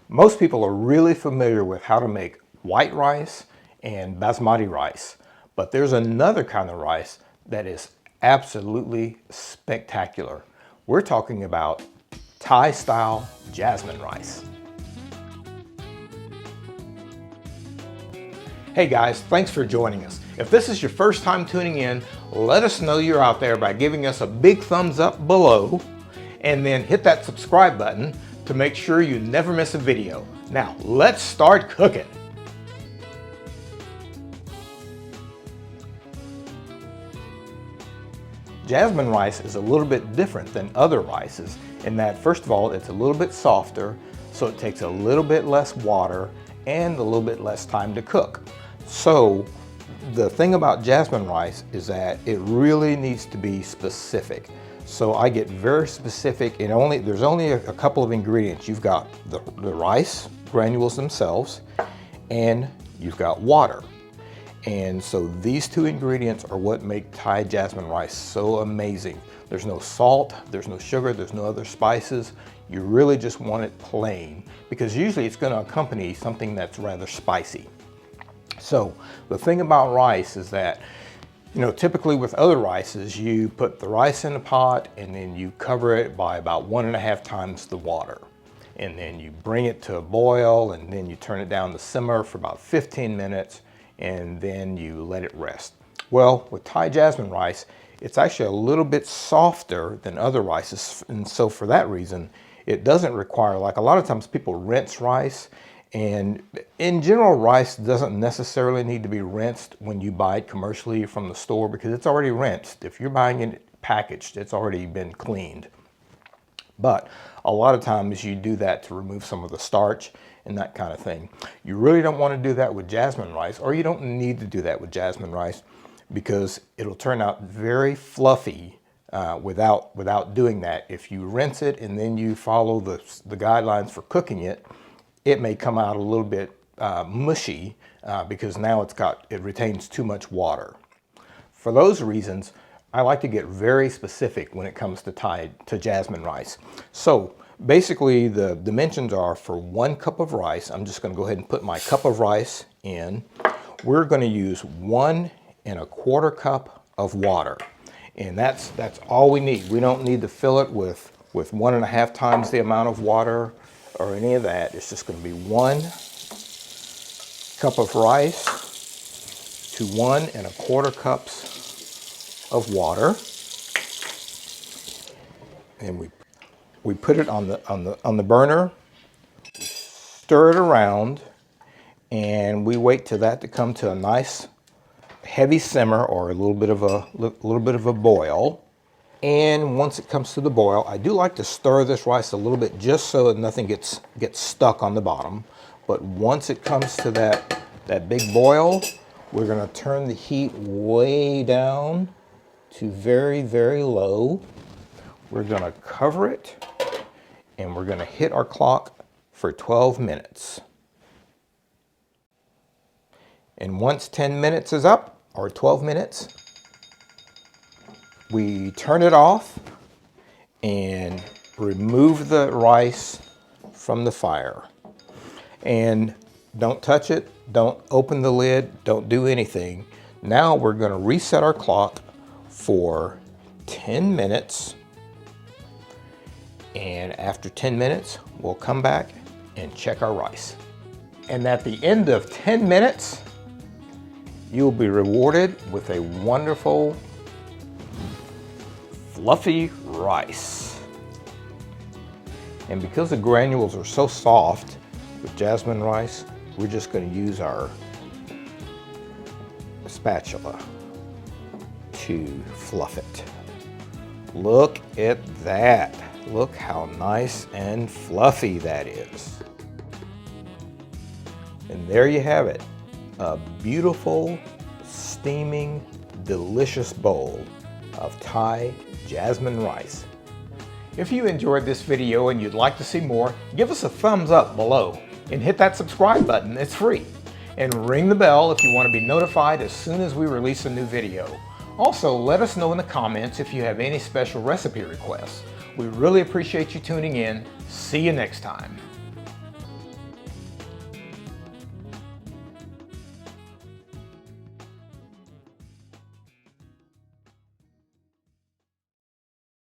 Most people are really familiar with how to make white rice and basmati rice, but there's another kind of rice that is absolutely spectacular. We're talking about Thai style jasmine rice. Hey guys, thanks for joining us. If this is your first time tuning in, let us know you're out there by giving us a big thumbs up below and then hit that subscribe button to make sure you never miss a video. Now, let's start cooking. Jasmine rice is a little bit different than other rices in that, first of all, it's a little bit softer, so it takes a little bit less water and a little bit less time to cook. So the thing about jasmine rice is that it really needs to be specific. So I get very specific, and there's only a couple of ingredients. You've got the rice granules themselves, and you've got water. And so these two ingredients are what make Thai jasmine rice so amazing. There's no salt, there's no sugar, there's no other spices. You really just want it plain, because usually it's going to accompany something that's rather spicy. So the thing about rice is that, you know, typically with other rices, you put the rice in a pot and then you cover it by about 1.5 times the water. And then you bring it to a boil and then you turn it down to simmer for about 15 minutes and then you let it rest. Well, with Thai jasmine rice, it's actually a little bit softer than other rices. And so for that reason, it doesn't require, like a lot of times people rinse rice. And in general, rice doesn't necessarily need to be rinsed when you buy it commercially from the store because it's already rinsed. If you're buying it packaged, it's already been cleaned. But a lot of times you do that to remove some of the starch and that kind of thing. You really don't want to do that with jasmine rice, or you don't need to do that with jasmine rice because it'll turn out very fluffy without doing that. If you rinse it and then you follow the guidelines for cooking it, it may come out a little bit mushy because now it retains too much water. For those reasons, I like to get very specific when it comes to jasmine rice. So basically the dimensions are for 1 cup of rice. I'm just going to go ahead and put my cup of rice in. We're going to use 1.25 cups of water. And that's all we need. We don't need to fill it with 1.5 times the amount of water or any of that. It's just going to be 1 cup of rice to 1.25 cups of water, and we put it on the burner, stir it around, and we wait till that to come to a nice heavy simmer or a little bit of a boil. And once it comes to the boil, I do like to stir this rice a little bit just so that nothing gets stuck on the bottom. But once it comes to that big boil, we're going to turn the heat way down to very, very low. We're going to cover it and we're going to hit our clock for 12 minutes. And once 10 minutes is up, or 12 minutes, we turn it off and remove the rice from the fire. And don't touch it, don't open the lid, don't do anything. Now we're going to reset our clock for 10 minutes. And after 10 minutes, we'll come back and check our rice. And at the end of 10 minutes, you'll be rewarded with a wonderful fluffy rice. And because the granules are so soft with jasmine rice, we're just going to use our spatula to fluff it. Look at that. Look how nice and fluffy that is. And there you have it. A beautiful, steaming, delicious bowl of Thai jasmine rice. If you enjoyed this video and you'd like to see more, give us a thumbs up below and hit that subscribe button. It's free. And ring the bell if you want to be notified as soon as we release a new video. Also, let us know in the comments if you have any special recipe requests. We really appreciate you tuning in. See you next time.